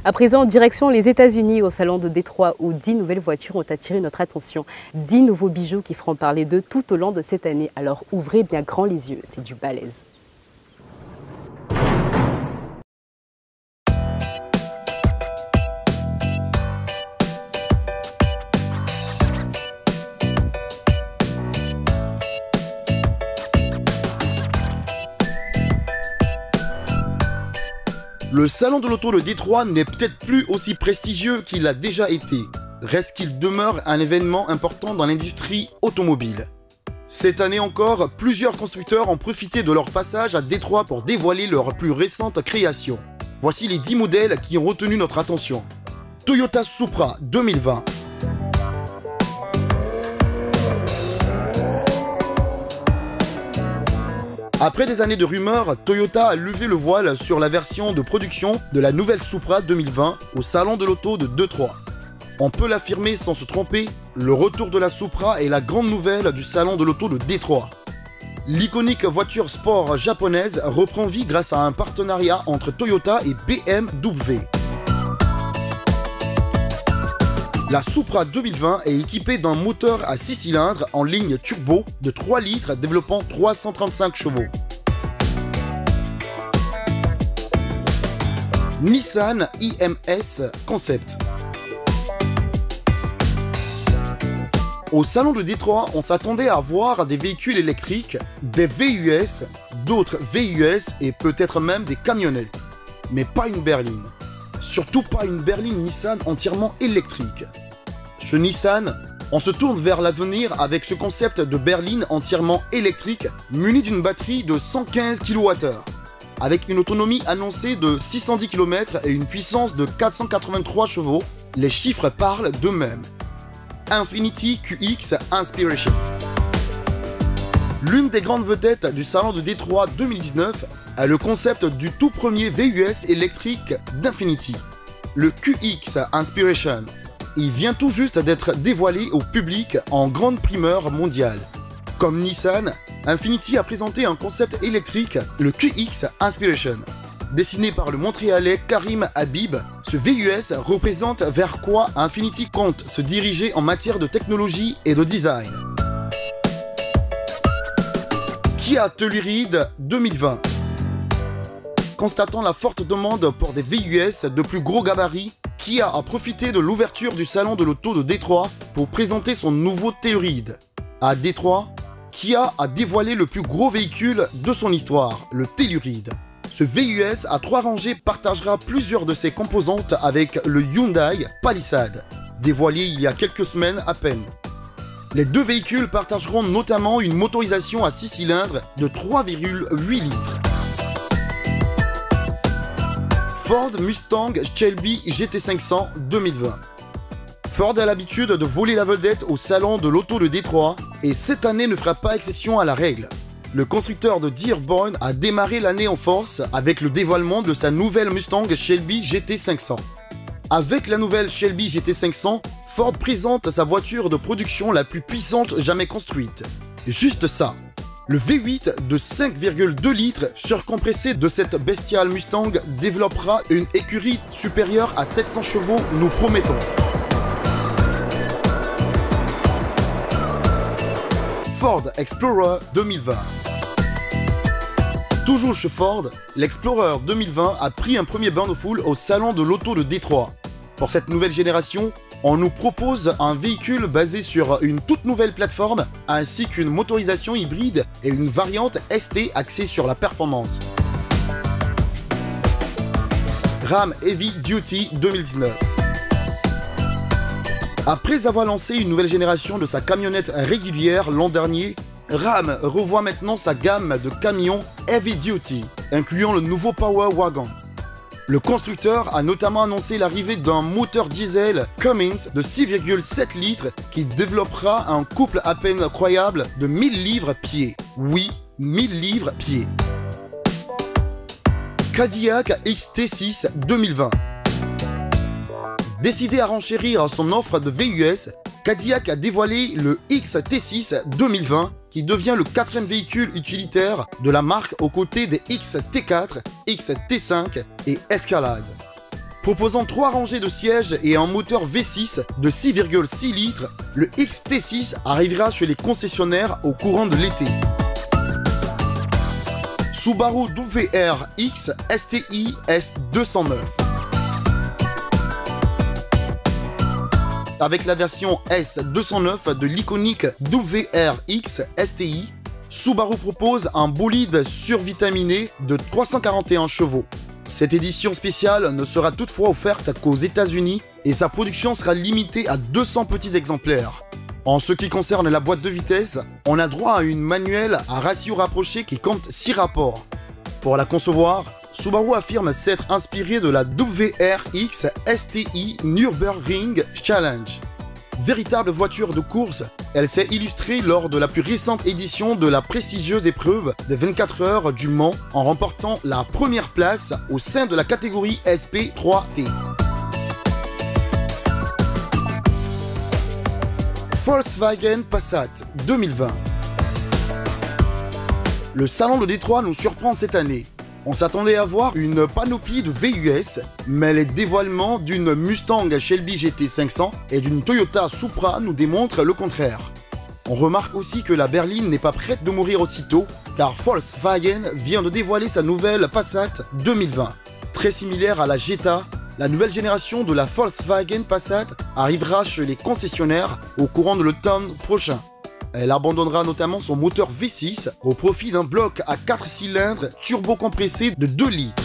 À présent, direction les États-Unis au salon de Détroit où 10 nouvelles voitures ont attiré notre attention. 10 nouveaux bijoux qui feront parler d'eux tout au long de cette année. Alors ouvrez bien grand les yeux, c'est du balèze. Le salon de l'auto de Détroit n'est peut-être plus aussi prestigieux qu'il a déjà été. Reste qu'il demeure un événement important dans l'industrie automobile. Cette année encore, plusieurs constructeurs ont profité de leur passage à Détroit pour dévoiler leurs plus récentes créations. Voici les 10 modèles qui ont retenu notre attention. Toyota Supra 2020. Après des années de rumeurs, Toyota a levé le voile sur la version de production de la nouvelle Supra 2020 au salon de l'auto de Détroit. On peut l'affirmer sans se tromper, le retour de la Supra est la grande nouvelle du salon de l'auto de Détroit. L'iconique voiture sport japonaise reprend vie grâce à un partenariat entre Toyota et BMW. La Supra 2020 est équipée d'un moteur à 6 cylindres en ligne turbo de 3 litres développant 335 chevaux. Nissan IMS Concept. Au salon de Détroit, on s'attendait à voir des véhicules électriques, des VUS, d'autres VUS et peut-être même des camionnettes. Mais pas une berline. Surtout pas une berline Nissan entièrement électrique. Chez Nissan, on se tourne vers l'avenir avec ce concept de berline entièrement électrique muni d'une batterie de 115 kWh. Avec une autonomie annoncée de 610 km et une puissance de 483 chevaux, les chiffres parlent d'eux-mêmes. Infiniti QX Inspiration. L'une des grandes vedettes du salon de Détroit 2019 est le concept du tout premier VUS électrique d'Infiniti, le QX Inspiration. Il vient tout juste d'être dévoilé au public en grande primeur mondiale. Comme Nissan, Infiniti a présenté un concept électrique, le QX Inspiration. Dessiné par le Montréalais Karim Habib, ce VUS représente vers quoi Infiniti compte se diriger en matière de technologie et de design. Kia Telluride 2020. Constatant la forte demande pour des VUS de plus gros gabarits, Kia a profité de l'ouverture du salon de l'auto de Détroit pour présenter son nouveau Telluride. À Détroit, Kia a dévoilé le plus gros véhicule de son histoire, le Telluride. Ce VUS à 3 rangées partagera plusieurs de ses composantes avec le Hyundai Palisade, dévoilé il y a quelques semaines à peine. Les deux véhicules partageront notamment une motorisation à 6 cylindres de 3,8 litres. Ford Mustang Shelby GT500 2020. Ford a l'habitude de voler la vedette au salon de l'auto de Détroit et cette année ne fera pas exception à la règle. Le constructeur de Dearborn a démarré l'année en force avec le dévoilement de sa nouvelle Mustang Shelby GT500. Avec la nouvelle Shelby GT500, Ford présente sa voiture de production la plus puissante jamais construite. Juste ça. Le V8 de 5,2 litres surcompressé de cette bestiale Mustang développera une écurie supérieure à 700 chevaux, nous promettons. Ford Explorer 2020. Toujours chez Ford, l'Explorer 2020 a pris un premier bain de foule au salon de l'auto de Détroit. Pour cette nouvelle génération, on nous propose un véhicule basé sur une toute nouvelle plateforme, ainsi qu'une motorisation hybride et une variante ST axée sur la performance. Ram Heavy Duty 2019. Après avoir lancé une nouvelle génération de sa camionnette régulière l'an dernier, Ram revoit maintenant sa gamme de camions Heavy Duty, incluant le nouveau Power Wagon. Le constructeur a notamment annoncé l'arrivée d'un moteur diesel Cummins de 6,7 litres qui développera un couple à peine croyable de 1000 livres-pieds. Oui, 1000 livres-pieds. Cadillac XT6 2020. Décidé à renchérir son offre de VUS, Cadillac a dévoilé le XT6 2020 qui devient le 4e véhicule utilitaire de la marque aux côtés des XT4, XT5 et Escalade. Proposant 3 rangées de sièges et un moteur V6 de 6,6 litres, le XT6 arrivera chez les concessionnaires au courant de l'été. Subaru WRX STI S209. Avec la version S209 de l'iconique WRX STI, Subaru propose un bolide survitaminé de 341 chevaux. Cette édition spéciale ne sera toutefois offerte qu'aux États-Unis et sa production sera limitée à 200 petits exemplaires. En ce qui concerne la boîte de vitesse, on a droit à une manuelle à ratio rapproché qui compte 6 rapports. Pour la concevoir, Subaru affirme s'être inspiré de la WRX STI Nürburgring Challenge. Véritable voiture de course, elle s'est illustrée lors de la plus récente édition de la prestigieuse épreuve des 24 heures du Mans en remportant la première place au sein de la catégorie SP3T. Volkswagen Passat 2020. Le salon de Détroit nous surprend cette année. On s'attendait à voir une panoplie de VUS, mais les dévoilements d'une Mustang Shelby GT500 et d'une Toyota Supra nous démontrent le contraire. On remarque aussi que la berline n'est pas prête de mourir aussitôt, car Volkswagen vient de dévoiler sa nouvelle Passat 2020. Très similaire à la Jetta, la nouvelle génération de la Volkswagen Passat arrivera chez les concessionnaires au courant de l'automne prochain. Elle abandonnera notamment son moteur V6 au profit d'un bloc à 4 cylindres turbo-compressé de 2 litres.